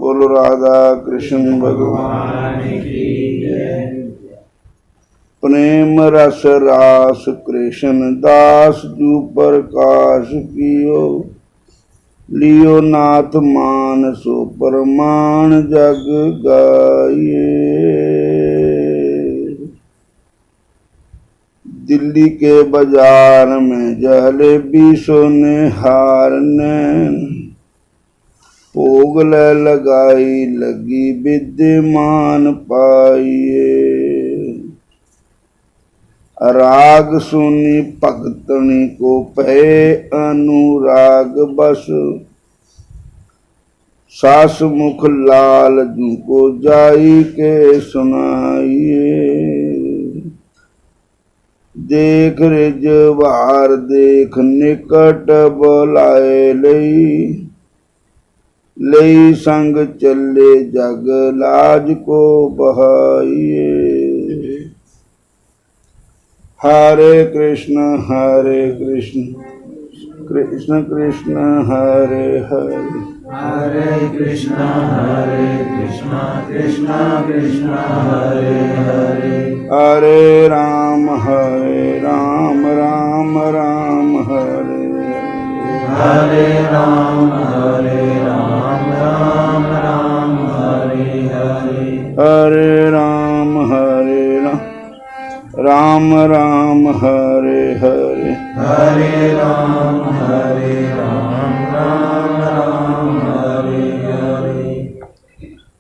बोलो राधा कृष्ण भगवान की जय। प्रेम रस रास कृष्ण दास जू प्रकाश कियो लियो नाथ मान सो परमान जग गाये। दिल्ली के बाजार में जलेबी सोने हार नैन भोग ले लगाई लगी विद्यमान पाइए। राग सुनी भगतनी को पे अनुराग बस सास मुख लाल जू को जाई के सुनाइए। देख रिजवार देख निकट बुलाए लई संग चले जग लाज को बहाइए। हरे कृष्ण कृष्ण कृष्ण हरे हरे हरे कृष्णा कृष्णा कृष्णा हरे हरे हरे राम राम राम हरे हरे राम राम राम हरे हरे हरे राम राम राम हरे हरे हरे राम राम राम हरे हरे।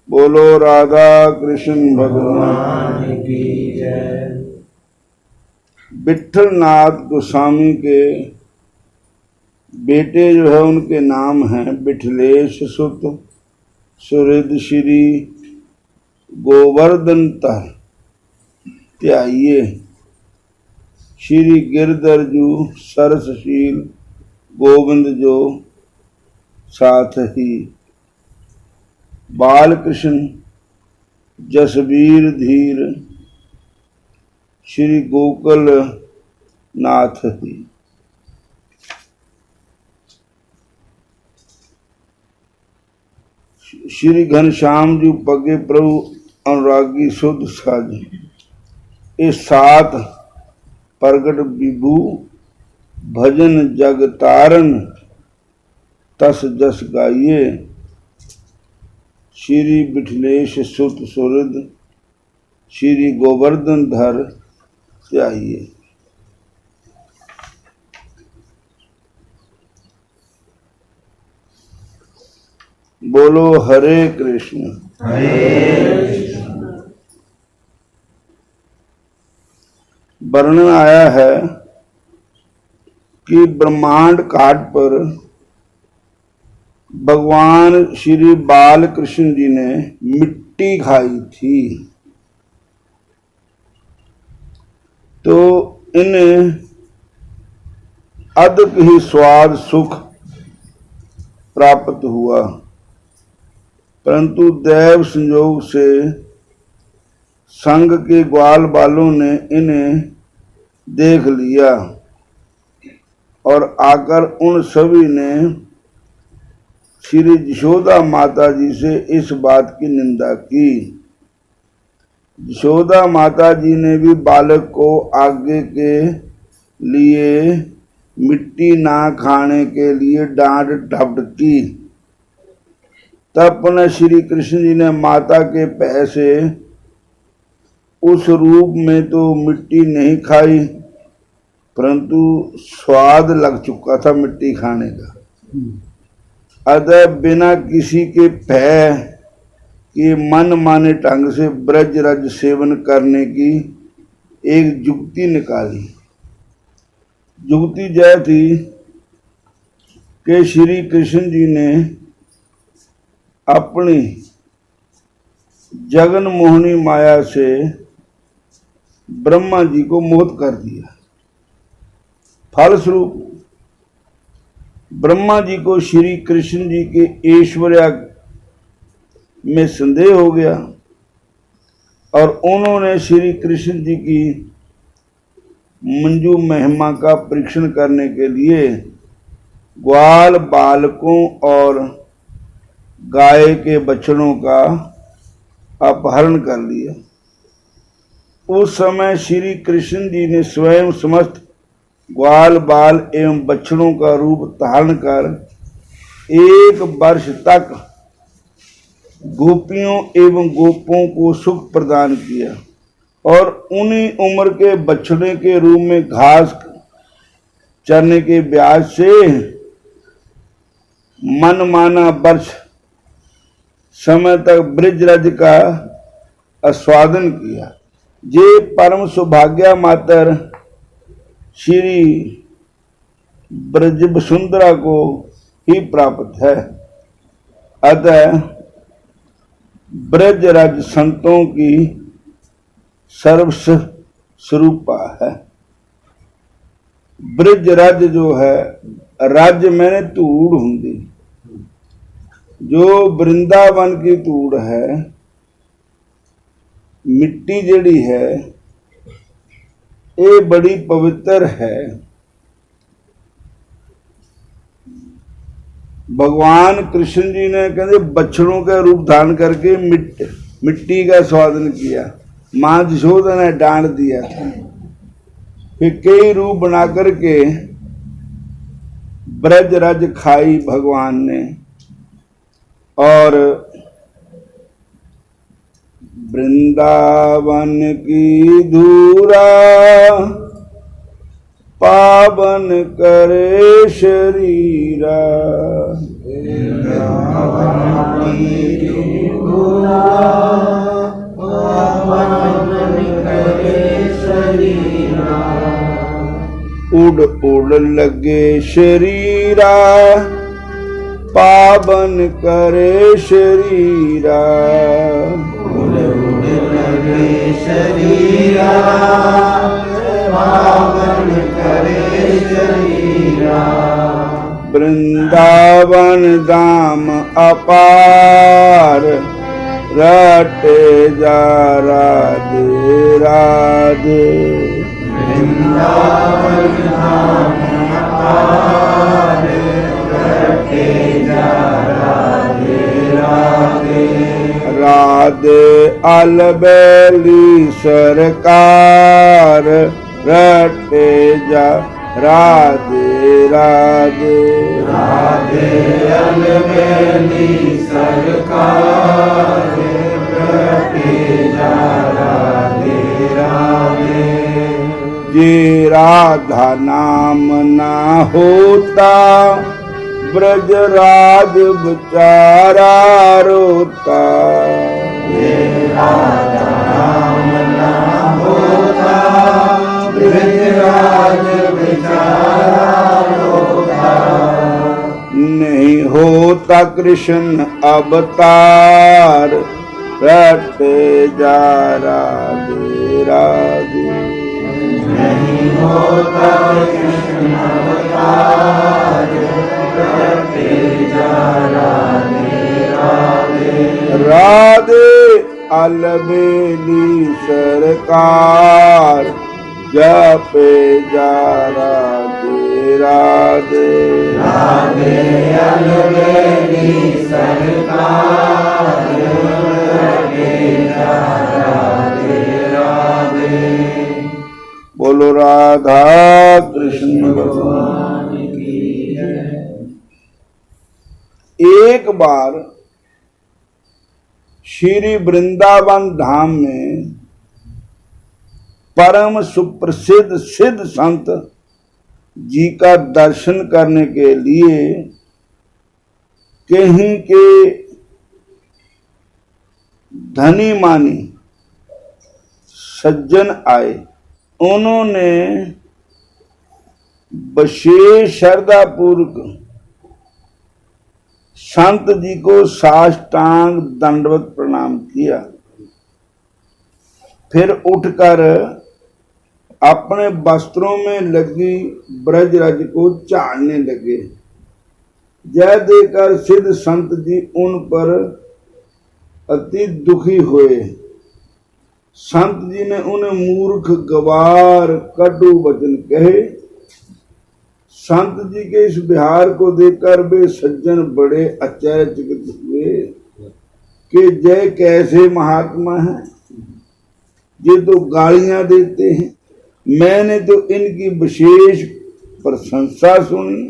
बोलो राधा कृष्ण भगवान की जय। विठल नाथ गोस्वामी के बेटे जो है उनके नाम हैं विठलेश सुत सुहृद श्री गोवर्धन त्याइये श्री गिरधरजू सरसशील गोविंद जो साथ ही बाल कृष्ण जसवीर धीर श्री गोकुल नाथ ही। श्री घनश्याम जी पगे प्रभु अनुरागी शुद्ध साज ये सात प्रगट विभू भजन जग तारन तस जस गाइए श्री विठलेश सुत सुहृद श्री गोवर्धन धर चाहिए। बोलो हरे कृष्ण वर्णन आया है कि ब्रह्मांड काट पर भगवान श्री बाल कृष्ण जी ने मिट्टी खाई थी तो इन्हें अधिक ही स्वाद सुख प्राप्त हुआ, परंतु दैव संयोग से संघ के ग्वाल बालों ने इन्हें देख लिया और आकर उन सभी ने श्री यशोदा माता जी से इस बात की निंदा की। यशोदा माता जी ने भी बालक को आगे के लिए मिट्टी ना खाने के लिए डांट डपट की। तब पुनः श्री कृष्ण जी ने माता के पैर से उस रूप में तो मिट्टी नहीं खाई, परंतु स्वाद लग चुका था मिट्टी खाने का। अतः बिना किसी के भय के मन माने ढंग से ब्रज रज सेवन करने की एक जुक्ति निकाली। जुक्ति यह थी कि श्री कृष्ण जी ने अपनी जगन मोहनी माया से ब्रह्मा जी को मोहित कर दिया। फलस्वरूप ब्रह्मा जी को श्री कृष्ण जी के ऐश्वर्य में संदेह हो गया और उन्होंने श्री कृष्ण जी की मंजू महिमा का परीक्षण करने के लिए ग्वाल बालकों और गाय के बछड़ों का अपहरण कर लिया। उस समय श्री कृष्ण जी ने स्वयं समस्त ग्वाल बाल एवं बछड़ों का रूप धारण कर 1 वर्ष तक गोपियों एवं गोपों को सुख प्रदान किया और उन्हीं उम्र के बछड़े के रूप में घास चरने के ब्याज से मनमाना वर्ष समय तक ब्रजराज का आस्वादन किया। ये परम सौभाग्य मात्र श्री ब्रज वसुंधरा को ही प्राप्त है। अतः ब्रजराज संतों की सर्वस्व स्वरूपा है। ब्रजराज जो है, राज्य मैंने धूड़ होंगी, जो वृंदावन की धूड़ है, मिट्टी जड़ी है, ये बड़ी पवित्र है। भगवान कृष्ण जी ने कहते बछड़ों का रूप धारण करके मिट्टी का स्वादन किया। मां यशोदा ने डांट दिया था। फिर कई रूप बना करके ब्रजराज खाई भगवान ने, और वृंदावन की धूरा पावन करे शरीरा। उड़ उड़ लगे शरीरा पावन करे शरीरा। उड़ उड़ लगे शरीरा पावन करे शरीरा। वृंदावन धाम अपार रटे जा राधे राधे। वृंदावन धाम अपार रटे जा राधे राधे। राधे अलबेली सरकार रटे जा राधे राधे। राधे अलबेली सरकार रटे जा राधे राधे। जे राधा नाम ना होता ब्रजराज बेचारा रोता। ये राधा नाम ना होता ब्रजराज बेचारा रोता। नहीं होता कृष्ण अवतार रटे जा राधे राधे। नहीं होता कृष्ण अवतार रटे जा राधे राधे। राधे अलबेली सरकार जपे जा राधे राधे। राधे अलबेली सरकार रटे जा राधे राधे। बोलो राधा कृष्ण भगवान की जय। एक बार श्री वृंदावन धाम में परम सुप्रसिद्ध सिद्ध संत जी का दर्शन करने के लिए कहीं के धनी मानी सज्जन आए। उन्होंने विशेष श्रद्धा पूर्वक संत जी को साष्टांग दंडवत प्रणाम किया। फिर उठकर अपने वस्त्रों में लगी ब्रजराज को झाड़ने लगे। जय देकर सिद्ध संत जी उन पर अति दुखी हुए। संत जी ने उन्हें मूर्ख गवार कटु वचन कहे। संत जी के इस विहार को देखकर वे सज्जन बड़े आश्चर्यचकित हुए कि जय कैसे महात्मा है, ये तो गालियां देते हैं। मैंने तो इनकी विशेष प्रशंसा सुनी,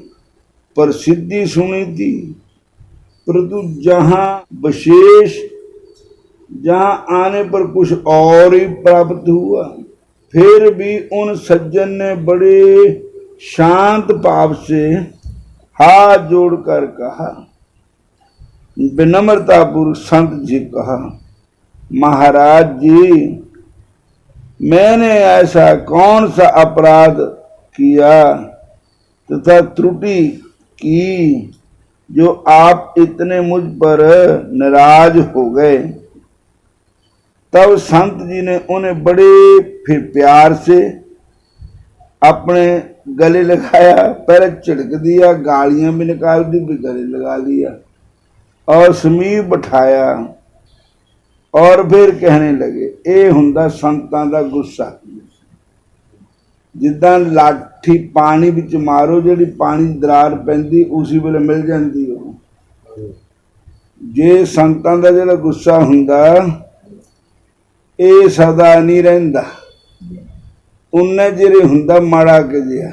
प्रसिद्धि सुनी थी, परंतु जहां आने पर कुछ और ही प्राप्त हुआ। फिर भी उन सज्जन ने बड़े शांत भाव से हाथ जोड़कर कहा, विनम्रतापूर्वक संत जी कहा, महाराज जी, मैंने ऐसा कौन सा अपराध किया तथा त्रुटि की जो आप इतने मुझ पर नाराज हो गए। तब संत जी ने उन्हें बड़े फिर प्यार से अपने गले लगाया, पहले छिड़क दिया, गालियां भी निकाल दी, भी गले लगा लिया और समीप बिठाया और फिर कहने लगे, ਇਹ ਹੁੰਦਾ ਸੰਤਾਂ ਦਾ ਗੁੱਸਾ। ਜਿੱਦਾਂ ਲਾਠੀ ਪਾਣੀ ਵਿੱਚ ਮਾਰੋ, ਜਿਹੜੀ ਪਾਣੀ ਦੀ ਦਰਾਰ ਪੈਂਦੀ ਉਸੇ ਵੇਲੇ ਮਿਲ ਜਾਂਦੀ ਉਹ। ਜੇ ਸੰਤਾਂ ਦਾ ਜਿਹੜਾ ਗੁੱਸਾ ਹੁੰਦਾ ਇਹ ਸਦਾ ਨਹੀਂ ਰਹਿੰਦਾ, ਉਹਨੇ ਜਿਹੜੇ ਹੁੰਦਾ ਮਾੜਾ ਕੇ ਜਿਹਾ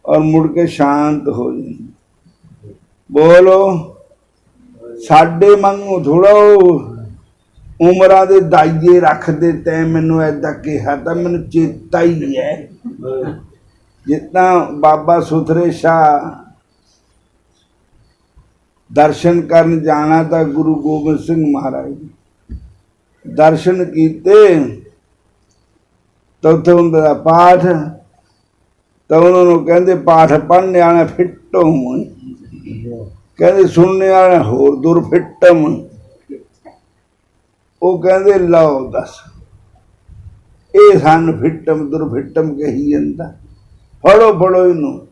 ਔਰ ਮੁੜ ਕੇ ਸ਼ਾਂਤ ਹੋ ਜਾਂਦਾ। ਬੋਲੋ, ਸਾਡੇ ਵਾਂਗੂ ਥੋੜਾ ਉਮਰਾਂ ਦੇ ਦਾਈਏ ਰੱਖਦੇ, ਤੈਂ ਮੈਨੂੰ ਏਦਾਂ ਕਿਹਾ ਤਾਂ ਮੈਨੂੰ ਚੇਤਾ ਹੀ ਹੈ। ਜਿੱਦਾਂ ਬਾਬਾ ਸੁਥਰੇ ਸ਼ਾਹ ਦਰਸ਼ਨ ਕਰਨ ਜਾਣਾ ਤਾਂ ਗੁਰੂ ਗੋਬਿੰਦ ਸਿੰਘ ਮਹਾਰਾਜ ਦਰਸ਼ਨ ਕੀਤੇ ਤਾਂ ਉੱਥੇ ਹੁੰਦਾ ਦਾ ਪਾਠ, ਤਾਂ ਉਹਨਾਂ ਨੂੰ ਕਹਿੰਦੇ ਪਾਠ ਪੜ੍ਹਨੇ ਵਾਲਾ ਫਿੱਟਮ, ਕਹਿੰਦੇ ਸੁਣਨੇ ਵਾਲਾ ਹੋਰ ਦੁਰਫਿੱਟਮ। ਉਹ ਕਹਿੰਦੇ ਲਓ ਦੱਸ, ਇਹ ਸਾਨੂੰ ਫਿੱਟਮ ਦੁਰਫਿੱਟਮ ਕਹੀ ਜਾਂਦਾ, ਫੜੋ ਫੜੋ ਇਹਨੂੰ।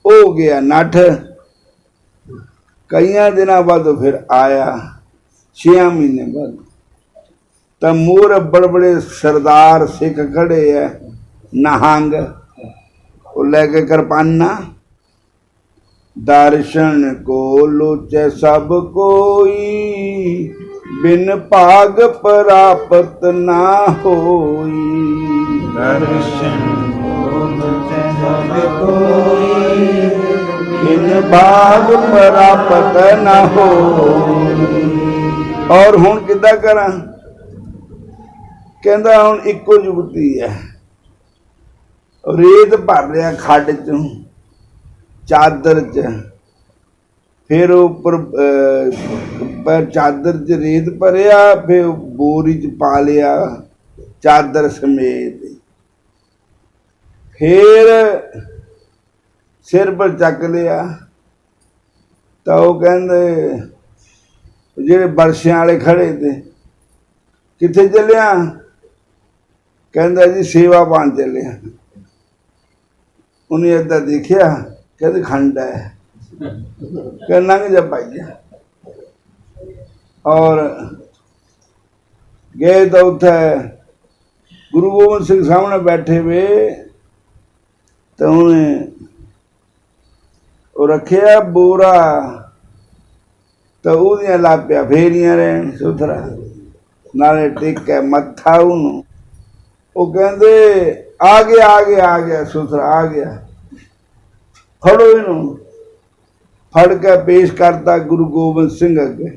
ਉਹ ਗਿਆ ਨੱਠ। ਕਈਆਂ ਦਿਨਾਂ ਬਾਅਦ ਫਿਰ ਆਇਆ, 6 ਮਹੀਨੇ ਬਾਅਦ, ਤਾਂ ਮੂਹਰੇ ਬੜੇ ਬੜੇ ਸਰਦਾਰ ਸਿੱਖ ਖੜੇ ਹੈ, ਨਹੰਗ, ਉਹ ਲੈ ਕੇ ਕਿਰਪਾਨਾਂ। ਦਰਸ਼ਨ ਕੋ ਲੋਚੈ ਸਭ ਕੋਈ, बिन भाग प्राप्त ना होई। दर्शन को सब कोई, बिन भाग प्राप्त ना होई। और हुण किद्दां करां? कहंदा हुण इक्को जुगती है, रेत भर लिया खड्ड चों चादर च, फिर उपर पर चादर च रेत भरिया, फिर बोरी च पा लिया चादर समेत, फिर सिर पर चक लिया। तो वो कहंदे जेड़े बरसियां वाले खड़े थे, किथे चलिया? कहंदा जी सेवा पान चलिया। उन्हें इदा देखिया, कहते खंड है, कह लंघ जा भाई। और गए तो उत्थे गुरु गोबिंद सिंह सामने बैठे हुए, तो उन्हें रखिया बोरा, तो उदियां लापिया फेरियां रहन सुथरा, नाले टेके मत्था उन्होंने। वो कहते आ गया आ गया आ गया, सुथरा आ गया, फड़ो इनू। फड़ के पेश करता गुरु गोबिंद सिंह अगे।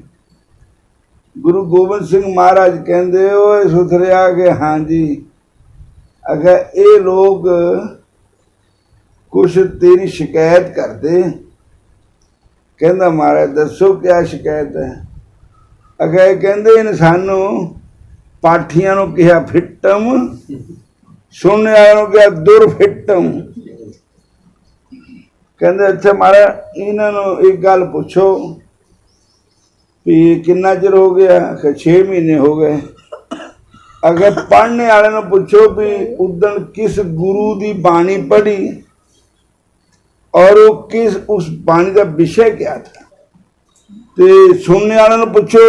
गुरु गोबिंद सिंह महाराज कहते, ओए सुथरे आ गए? हाँ जी। अगर ये लोग कुछ तेरी शिकायत करते। कहता महाराज दसो क्या शिकायत है? अगर कहते इन सानू पाठियां नूं कहा फिट्टम, सुनने वालों कहा दुरफिट्टम। कहते अच्छा महाराज इन्हों एक गल पूछो भी कितना चिर हो गया? 6 महीने हो गए। अगर पढ़ने वाले ने पूछो भी उदन किस गुरु की बाणी पढ़ी और वो किस उस बाणी का विषय क्या था, तो सुनने वाले ने पूछो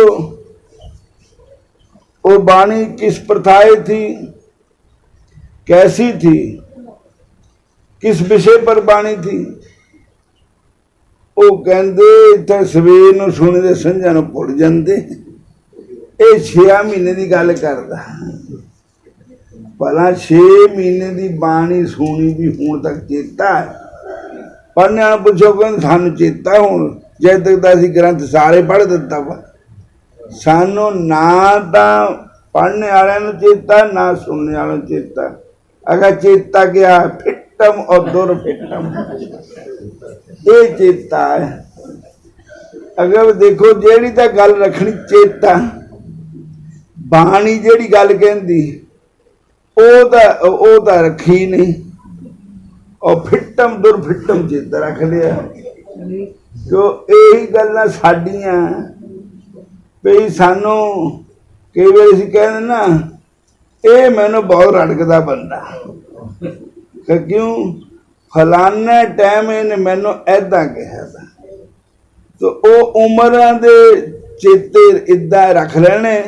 वो बाणी किस प्रथाएं थी, कैसी थी, किस विषय पर बाणी थी? वो कहते इत्थे सवेर नूं सुणी ते संझा नूं भुल जांदे। ये 6 महीने की गल करदा। भला 6 महीने की बाणी सुनी भी हुण तक चेता है? पढ़ने वाले पुछो कहते सानू चेता हुण, जे तक तो असीं ग्रंथ सारे पढ़ दिता वा। सानू ना तां पढ़ने वाले नूं चेता, ना सुनने वाले नूं चेता। अगर चेता क्या फिटम और दुरफिटम, ये चेता है। अगर देखो जेड़ी तां गल रखनी चेता, बाणी जेड़ी गल कहंदी ओ तां रखी नहीं, और फिटम दुरफिटम चेता रख लिया। तो यही गल्लां साडियां भी सानू कई बार असीं कहने ना, ये मैनू बहुत रड़कदा बंदा, क्यों फलाने टाइम इन्हें मैनू ऐदा कहा था। तो वो उम्रां दे चेते इदा रख लेने,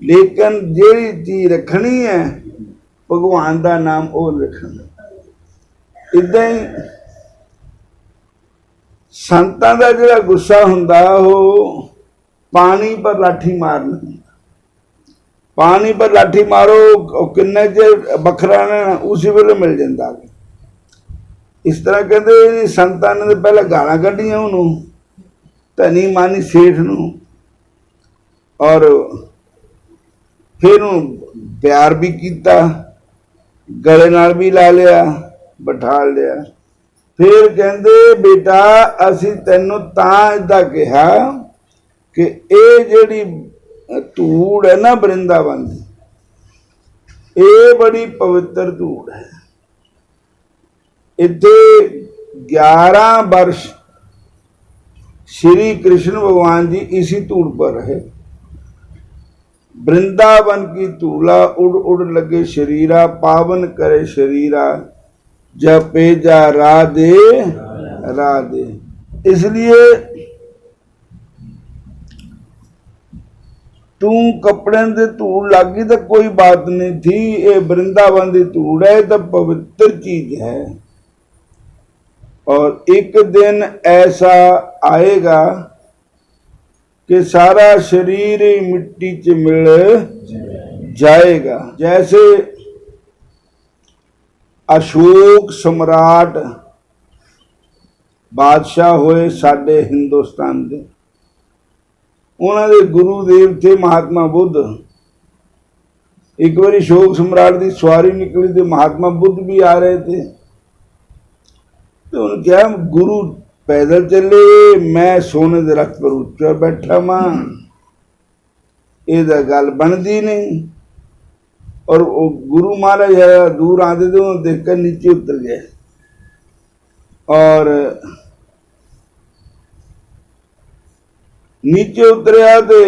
लेकिन जिहड़ी चीज रखनी है भगवान का नाम वो लिखना। इदा ही संतां दा जिहड़ा गुस्सा हुंदा वो पानी पर लाठी मारना। पानी पर लाठी मारो किन्ने चेर बखरा रहना, उसी वेले मिल जाता। इस तरह कहते संतां ने पहले गालां कढ़ियां उन्होंने, धनी मानी सेठ नूं, और फिर प्यार भी किया, गले नाल भी ला लिया, बिठा लिया। फिर कहते बेटा असी तैनूं तां इदा कहा कि ये जिहड़ी धूड़ है ना वृंदावन दी, ये बड़ी पवित्र धूड़ है। इत्थे 11 वर्ष श्री कृष्ण भगवान जी इसी धूड़ पर रहे। वृंदावन की धूला उड़ उड़ लगे शरीरा, पावन करे शरीरा, जपे जा राधे राधे। इसलिए तू कपड़े दे धूड़ लगी तो कोई बात नहीं थी, ये वृंदावन की धूड़ है तो पवित्र चीज है। और एक दिन ऐसा आएगा कि सारा शरीर ही मिट्टी च मिल जाएगा। जैसे अशोक सम्राट बादशाह होए साडे हिंदुस्तान दे, उन्होंने गुरुदेव थे महात्मा बुद्ध। एक बार अशोक सम्राट की सवारी निकली तो महात्मा बुद्ध भी आ रहे थे। तो उन्होंने क्या गुरु पैदल चले, मैं सोने के रथ पर उच्चा बैठा मां, ये गल बनती नहीं। और वो गुरु महाराज दूर आते थे, उन्होंने देखकर नीचे उतर गए। और नीचे उतरिया तो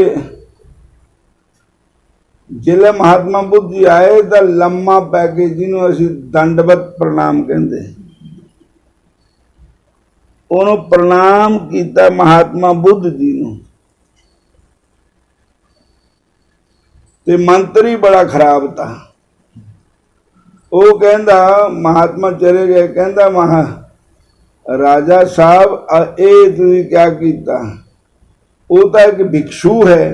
जिले महात्मा बुद्ध जी आए तो लम्मा पैके जिन्होंने असीं दंडवत प्रणाम कहते, उन्होंने प्रणाम किया महात्मा बुद्ध जी नूं। ते मंत्री बड़ा खराब था। वो कहंदा महात्मा चले गए, कहंदा महा राजा साहब ये तुसीं क्या कीता? वो तो एक भिक्षु है,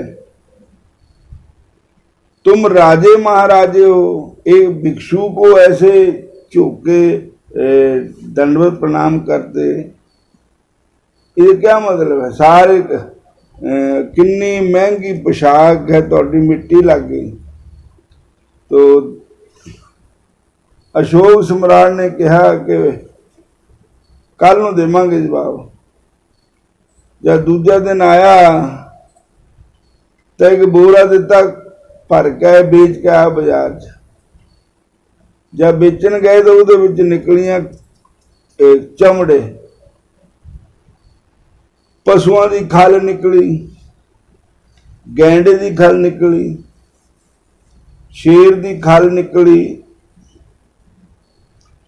तुम राजे महाराजे हो, एक भिक्षु को ऐसे झुके दंडवत प्रणाम करते, ये क्या मतलब है? सारे कितनी महंगी पोशाक है, थोड़ी मिट्टी लग गई। तो अशोक सम्राट ने कहा कि कल नूं देवांगे जवाब। जब दूजा दिन आया तो एक बोरा दिता भर के बेच के आया बाजार च। जब बेचन गए तो उहदे विच निकलियां चमड़े, पशुओं की खल निकली, गैंडे की खल निकली, शेर की खल निकली,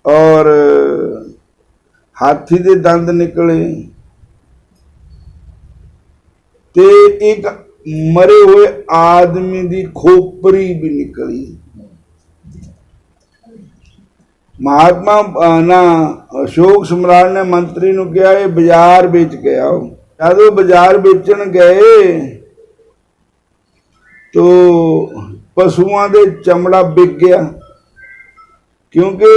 और हाथी के दंद निकले, ते एक मरे हुए आदमी की खोपरी भी निकली। महात्मा ना अशोक सम्राट ने मंत्री ਨੂੰ ਕਿਹਾ ਇਹ ਬਾਜ਼ਾਰ ਵੇਚ ਕੇ ਆਓ। ਜਦੋਂ ਬਾਜ਼ਾਰ ਵੇਚਣ ਗਏ तो ਪਸ਼ੂਆਂ ਦੇ ਚਮੜਾ ਵਿਕ ਗਿਆ ਕਿਉਂਕਿ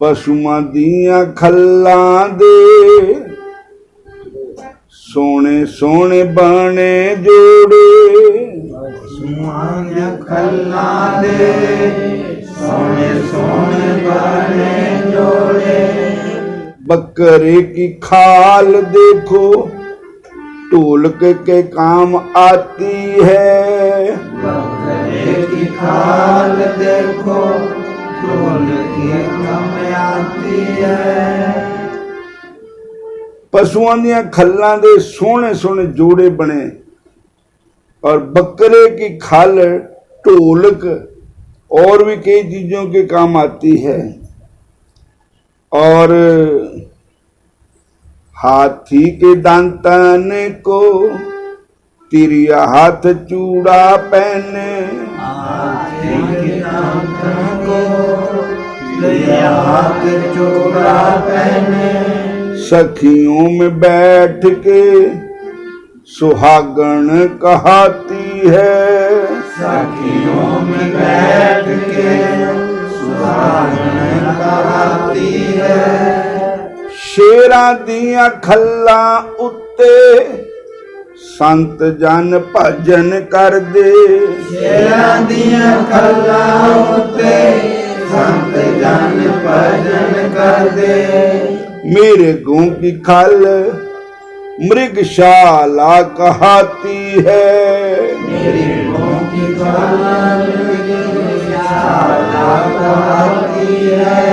ਪਸ਼ੂਆਂ ਦੀਆਂ ਖੱਲਾਂ ਦੇ ਸੋਹਣੇ ਸੋਹਣੇ ਬਾਣੇ ਜੋੜੇ ਸੁਹਾਣੇ ਖੱਲਾਂ ਦੇ सोने सोने बाने जोड़े। बकरे की खाल देखो ढोलक के काम आती है। बकरे की खाल देखो ढोलक के काम आती है। पशुओं दियां खल्लां दे सोहने सोहने जोड़े बने और बकरे की खाल ढोलक और भी कई चीजों के काम आती है। और हाथी के दांतन को तिरिया हाथ चूड़ा पहने। हाथी के दांतन को तिरिया हाथ चूड़ा पहने। सखियों में बैठ के सुहागन कहती है। सखियों में बैठ के सुहागन कहती है। शेरां दियां खल्लां उत्ते संत जन भजन कर दे। शेरां दियां खल्लां उत्ते संत जन भजन कर दे। मेरे गौ की खल मृगशाला कहती है। मेरी गौ की खल मृगशाला कहती है।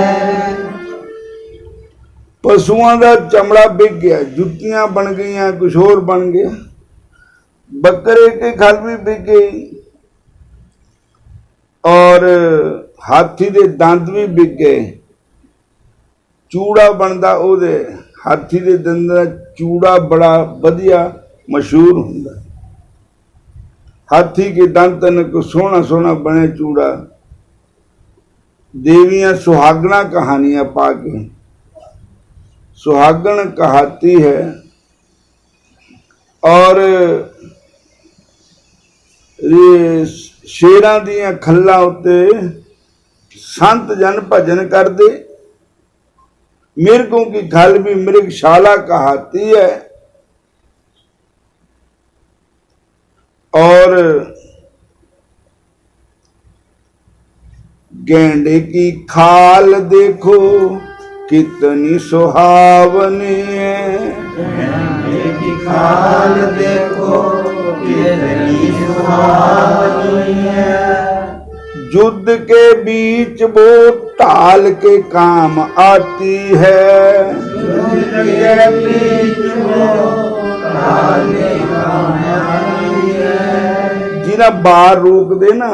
पशुओं का चमड़ा बिक गया, जुतियां बन गई, कुछ और बन गया। बकरे की खल भी बिक गई और हाथी के दंद भी बिक गए। चूड़ा बनता ओदे हाथी के दंद का चूड़ा बड़ा वधिया मशहूर हुंदा। हाथी के दंतन को सोहना सोहना बने चूड़ा। देवियां सुहागना कहानियां पा के सुहागन कहती है और शेरां दियां खल्लां उत्ते संत जन भजन कर दे। मिर्गों की खल भी मृगशाला कहती है और गेंडे की खाल देखो कितनी सुहावनी है। गेंडे की खाल देखो कितनी सुहावनी है। युद्ध के बीच वो टाल के काम आती है। युद्ध के बीच वो टाल के काम आती है। जिन्हें बाहर रोक दे ना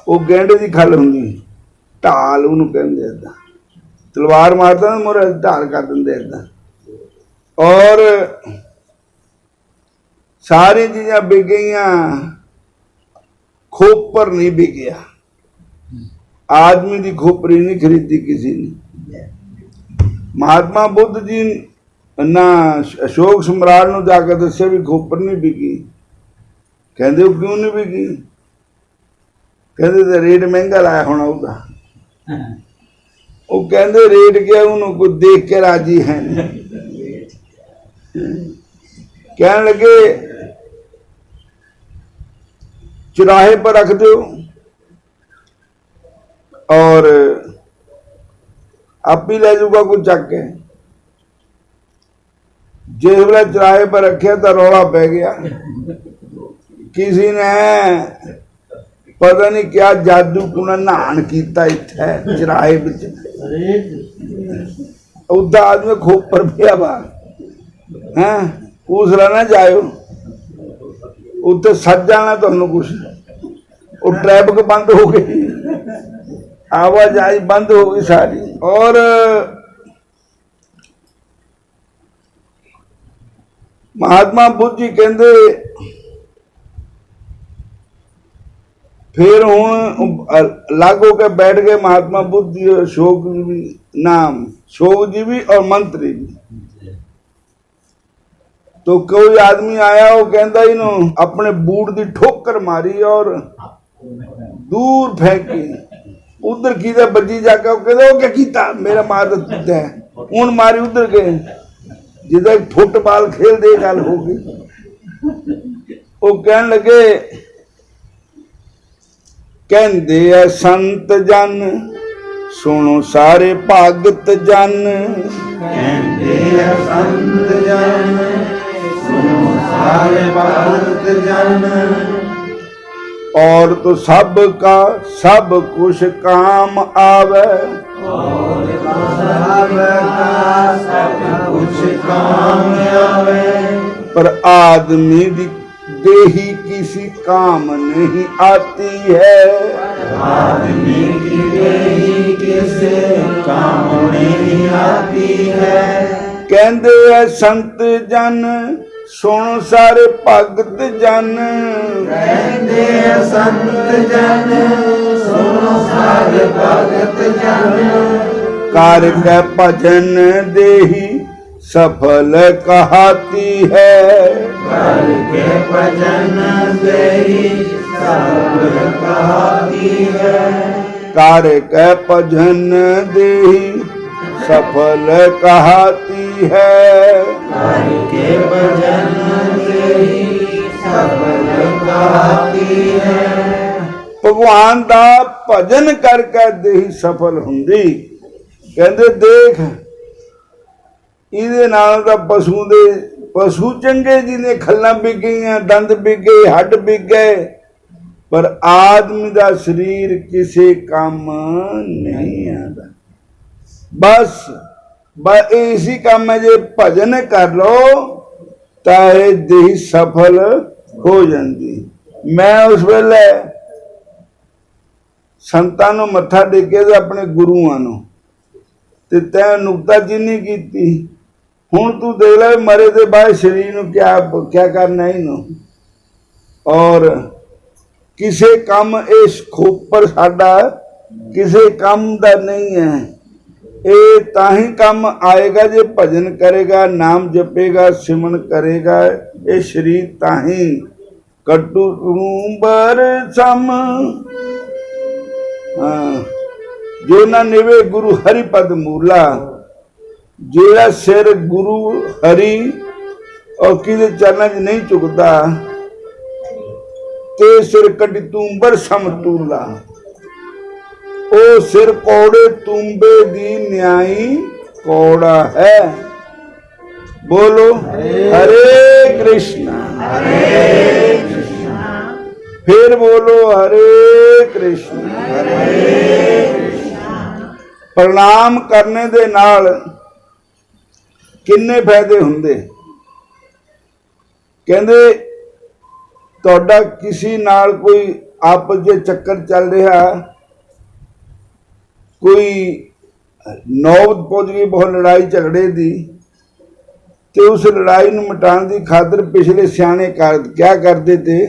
वो गेंडे की खल होंगी। ढाल उन्होंने कहते इदा तलवार मारता ना मोरा ढाल कर देंगे इदा। और सारी चीज़ां बिक गई, खोपर नहीं बिक गया। आदमी की खोपरी नहीं खरीदी किसी ने। महात्मा बुद्ध जी ना अशोक सम्राट ने जाकर दस्या भी खोपर नहीं बिकी। कहते वो क्यों नहीं बिकी? कहते तो रेट महंगा लाया होना उसका। वो कहते रेट क्या उन्होंने कुछ देख के राजी है नहीं। कहने लगे चौराहे पर रख दो और आप ही ले जाऊगा कुछ चक के। जिस वे चौराहे पर रखे तो रौला पै गया। किसी ने पता नहीं क्या जादू कुना नहान किया इत्थे चौराहे विच। उदा आदमी खोपर पिया वा है उसला ना जाओ उत्ते सज जाना तुहानू कुछ। वो ट्रैफिक बंद हो गई, आवाजाही बंद हो गई सारी। और महात्मा बुद्ध जी कहते फिर हुण अलग होकर बैठ गए महात्मा बुद्ध जी, अशोक जी भी, नाम अशोक जी भी और मंत्री भी। तो कोई आदमी आया, वो कहता इन्हों अपने बूट की ठोकर मारी और दूर फेंकी। उधर की बजी जाकर कहते क्या कीता, मेरा मार दिता है, हूं मारी उधर गए जिदा फुटबॉल खेल दे गल हो गई। वो कहन लगे, कहंदे है संत जन सुनो सारे भगत जन, कहते हैं संत जन सुनो सारे भगत जन, और तो सब का सब कुछ काम आवे, और सब का सब कुछ काम आवे, पर आदमी दी देही किसी काम नहीं आती है। आदमी की देही किसे काम नहीं आती है। कहंदे है संत जन सुन सारे भगत जन, कहते हैं संत जन सुनो सारे भगत जन, कार के भजन देही सफल कहाती है। करके भजन देही सफल कहाती है। कार के भजन देही सफल कहाती है। करके भजन देही सफल कहाती है। भगवान दा भजन करके देही सफल हुंदी। कहंदे देख ਇਹਦੇ ਨਾਲ ਤਾਂ ਪਸ਼ੂ ਚੰਗੇ ਜਿਹਨੇ ਖੱਲਾਂ ਵਿਕ ਗਈਆਂ, ਦੰਦ ਵਿਕ ਗਏ, ਹੱਡ ਵਿਕ ਗਏ, ਪਰ ਆਦਮੀ ਦਾ ਸਰੀਰ ਕਿਸੇ ਕੰਮ ਨਹੀਂ ਆਉਂਦਾ। ਬਸ ਇसी ਕੰਮ ਹੈ, ਜੇ ਭਜਨ ਕਰ ਲੋ ਤਾਂ ਇਹ ਦੇਹ ਸਫਲ ਹੋ ਜਾਂਦੀ। ਮੈਂ ਉਸ ਵੇਲੇ ਸੰਤਾਂ ਨੂੰ ਮੱਥਾ ਟੇਕਿਆ ਤੇ ਆਪਣੇ ਗੁਰੂਆਂ ਨੂੰ, ਤੇ ਤੈਂ ਨੁਕਤਾਚੀਨੀ ਕੀਤੀ। ਹੁਣ ਤੂੰ ਦੇਖ ਲੈ ਮਰੇ ਦੇ ਬਾਅਦ ਸਰੀਰ ਨੂੰ ਕਿਆ ਕਰਨਾ ਇਹਨੂੰ। ਔਰ ਕਿਸੇ ਕੰਮ ਇਸ ਖੋਪਰ ਸਾਡਾ ਕਿਸੇ ਕੰਮ ਦਾ ਨਹੀਂ ਹੈ। ਇਹ ਤਾਂ ਹੀ ਕੰਮ ਆਏਗਾ ਜੇ ਭਜਨ ਕਰੇਗਾ, ਨਾਮ ਜਪੇਗਾ, ਸਿਮਰਨ ਕਰੇਗਾ। ਇਹ ਸਰੀਰ ਤਾਂ ਹੀ ਕੱਟੂ ਬਰ ਸਮ ਜੋ ਨਾ ਨਿਵੇ ਗੁਰੂ ਹਰੀ ਪਦ ਮੂਲਾ। ਜਿਹੜਾ ਸਿਰ ਗੁਰੂ ਹਰੀ ਔਰ ਕਿਹਦੇ ਚਰਨਾਂ 'ਚ ਨਹੀਂ ਝੁਕਦਾ ਤੇ ਸਿਰ ਕੱਢ ਤੂੰਬਰ ਸਮਤੂਲਾ। ਉਹ ਸਿਰ ਕੌੜੇ ਤੂੰਬੇ ਦੀ ਨਿਆਈ ਕੌੜਾ ਹੈ। बोलो हरे कृष्णा फिर बोलो हरे कृष्णा। प्रणाम करने दे नाल किन्ने फायदे हुंदे। कहंदे तुहाडा किसी नाल कोई आपस दे चक्कर चल रहा, कोई नौबत पहुंच गई बहुत लड़ाई झगड़े दी, ते उस लड़ाई नूं मिटाण दी खातर पिछले सियाणे क्या करते थे,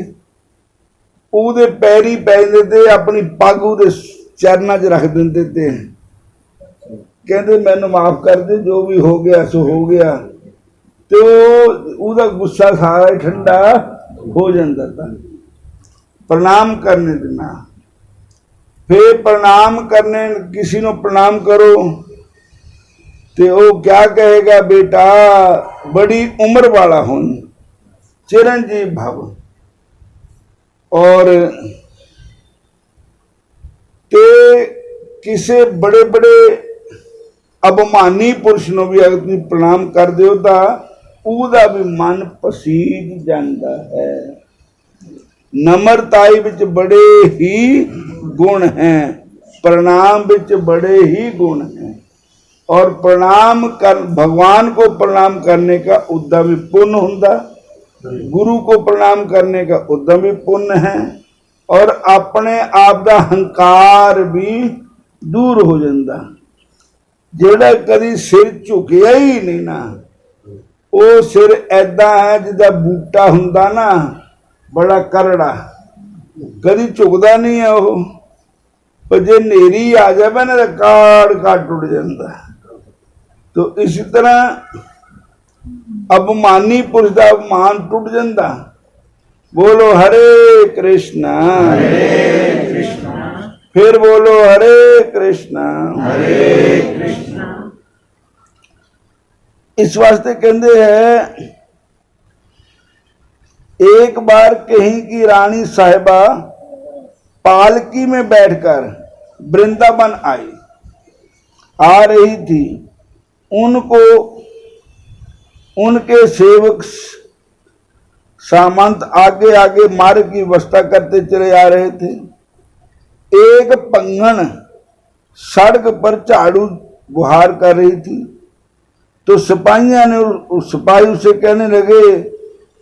उहदे पैरी पै जांदे ते अपनी पग उहदे चरनां 'च रख दिंदे थे। कहंदे मैनूं माफ कर दे, जो भी हो गया सो हो गया। ते उहदा गुस्सा सारा ठंडा हो जाता था प्रणाम करने दे नाल। फिर प्रणाम करने किसी को प्रणाम करो ते वो क्या कहेगा, बेटा बड़ी उम्र वाला हो, चिरंजीव भव। और ते किसी बड़े बड़े अभिमानी पुरुष को भी अगर तुम प्रणाम कर दो तो उसका भी मन पसीज जाता है। नम्रताई विच बड़े ही गुण हैं, प्रणाम विच बड़े ही गुण हैं। और प्रणाम कर भगवान को प्रणाम करने का उद्यम भी पुण्य हुंदा, गुरु को प्रणाम करने का उद्यम भी पुण्य है, और अपने आप का हंकार भी दूर हो जाता। जेड़ा कदी सिर झुकिया ही नहीं ना, वो सिर ऐदा है जिदा बूटा हुंदा ना बड़ा करड़ा, कभी झुकदा नहीं है वो, पर जे नेरी आ जाए ना तो काड़ काड़ टुट जाता है। तो इसी तरह अपमानी पुरुष का अपमान टूट जाता। बोलो हरे कृष्णा, फिर बोलो हरे कृष्णा। इस वास्ते कहते हैं, एक बार कहीं की रानी साहिबा पालकी में बैठकर वृंदावन आई, आ रही थी। उनको उनके सेवक सामंत आगे आगे मार्ग की व्यवस्था करते चले आ रहे थे। एक पंगन सड़क पर झाड़ू बुहार कर रही थी, तो सिपाहियों ने उस सिपाही से कहने लगे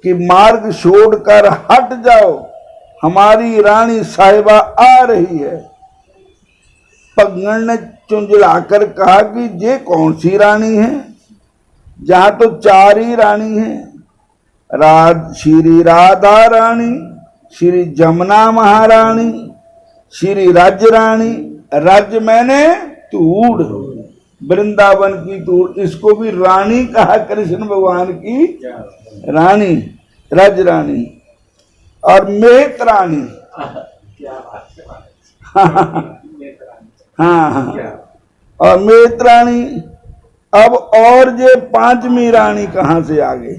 कि मार्ग छोड़कर हट जाओ, हमारी रानी साहिबा आ रही है। पंगन ने चुंझलाकर कहा कि ये कौन सी रानी है, जहां तो 4 ही रानी है, श्री राधा रानी, श्री जमुना महारानी, श्री राज्य रानी। राज्य मैंने तूड़, वृंदावन की तूड़, इसको भी रानी कहा कृष्ण भगवान की रानी, राज्य रानी। और मेहत रानी, हाँ, और मेहत रानी। अब और ये 5वीं रानी कहां से आ गई?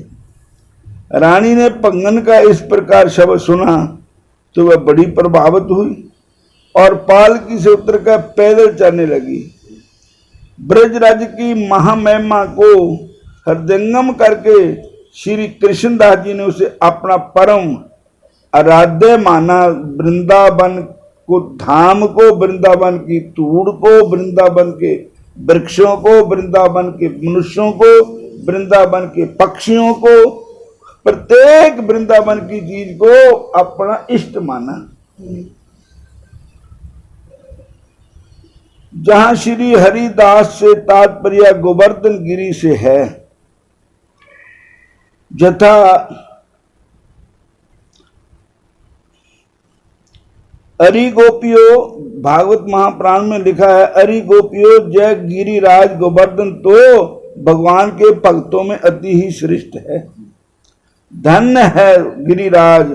रानी ने पंगन का इस प्रकार शब्द सुना तो वह बड़ी प्रभावित हुई और पालकी से उतरकर पैदल चलने लगी। ब्रजराज की महामहिमा को हृदयंगम करके श्री कृष्णदास जी ने उसे अपना परम आराध्य माना। वृंदावन को, धाम को, वृंदावन की तूड़ को, वृंदावन के वृक्षों को, वृंदावन के मनुष्यों को, वृंदावन के पक्षियों को, प्रत्येक वृंदावन की चीज को अपना इष्ट माना। जहां श्री हरिदास से तात्पर्य गोवर्धन गिरी से है, जथा अरि गोपियो, भागवत महाप्राण में लिखा है, अरि गोपियो जय गिरिराज गोवर्धन तो भगवान के भक्तों में अति ही श्रेष्ठ है। धन्य है गिरिराज।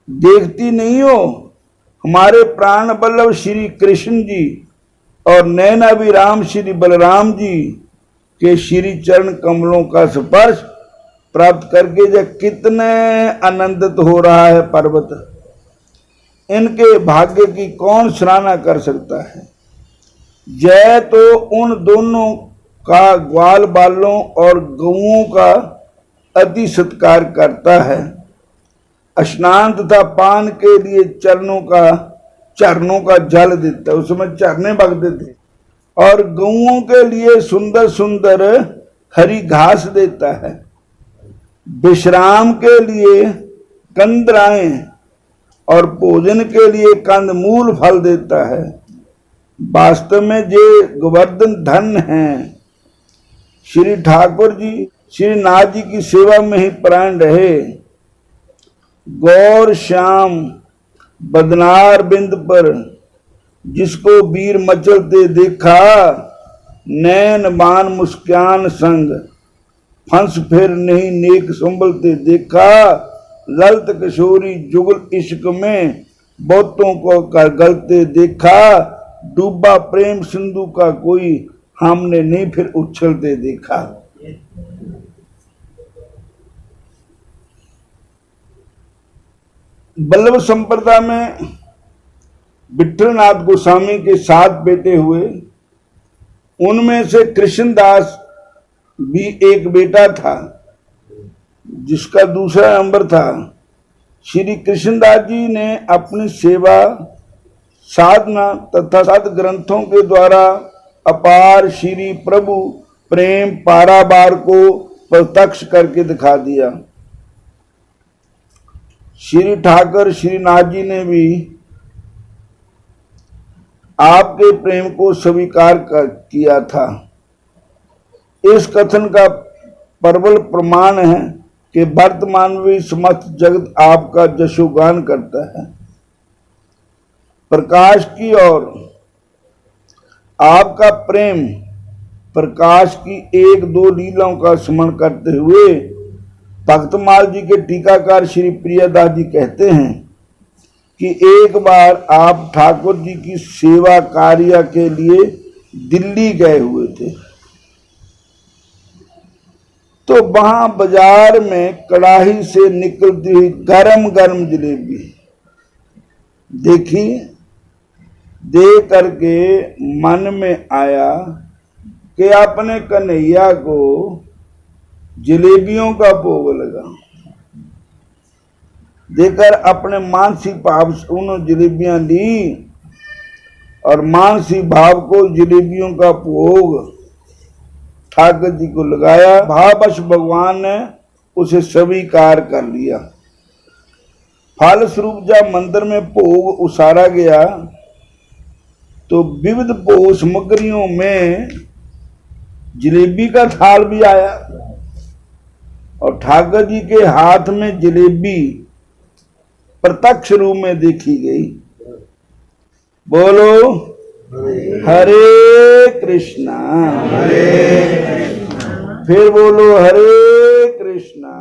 देखती नहीं हो हमारे प्राण बल्लभ श्री कृष्ण जी और नैनाभिराम श्री बलराम जी के श्री चरण कमलों का स्पर्श प्राप्त करके जब कितने आनंदित हो रहा है पर्वत। इनके भाग्य की कौन सराहना कर सकता है। जय तो उन दोनों का ग्वाल बालों और गऊओं का अति सत्कार करता है। स्नान तथा पान के लिए चरणों का जल देता है, उसमें चरने बगते थे, और गऊओं के लिए सुंदर सुंदर हरी घास देता है। विश्राम के लिए कंदराएं और भोजन के लिए कंदमूल फल देता है। वास्तव में ये गोवर्धन धन है। श्री ठाकुर जी श्री नाथ जी की सेवा में ही प्राण रहे। गौर श्याम बदनार बिंद पर जिसको वीर मचलते देखा, नैन बान मुस्कान संग फंस फिर नहीं नेक संभलते देखा। ललित किशोरी जुगल इश्क में बहुतों को गलते देखा। डूबा प्रेम सिंधु का कोई हमने नहीं फिर उछलते देखा। बल्लभ संप्रदाय में विठलनाथ गोस्वामी के 7 बेटे हुए। उनमें से कृष्णदास भी एक बेटा था जिसका दूसरा नंबर था। श्री कृष्णदास जी ने अपनी सेवा, साधना तथा 7 ग्रंथों के द्वारा अपार श्री प्रभु प्रेम पारावार को प्रत्यक्ष करके दिखा दिया। श्री ठाकुर श्रीनाथ जी ने भी आपके प्रेम को स्वीकार किया था। इस कथन का प्रबल प्रमाण है कि वर्तमान में भी समस्त जगत आपका जशोगान करता है। प्रकाश की और आपका प्रेम प्रकाश की एक दो लीलाओं का स्मरण करते हुए भक्तमाल जी के टीकाकार श्री प्रियदास जी कहते हैं कि एक बार आप ठाकुर जी की सेवा कार्य के लिए दिल्ली गए हुए थे, तो वहां बाजार में कड़ाही से निकलती हुई गरम गरम जलेबी देखी। देख करके मन में आया कि अपने कन्हैया को जलेबियों का भोग लगा। देखकर अपने मानसिक भाव से उन्होंने जलेबियां ली और मानसिक भाव को जलेबियों का भोग ठाकुर जी को लगाया। भाववश भगवान ने उसे स्वीकार कर लिया। फल स्वरूप जब मंदिर में भोग उसारा गया तो विविध भोग सामग्रियों में जलेबी का थाल भी आया और ठाकुर जी के हाथ में जलेबी प्रत्यक्ष रूप में देखी गई। बोलो हरे कृष्णा, फिर बोलो हरे कृष्णा।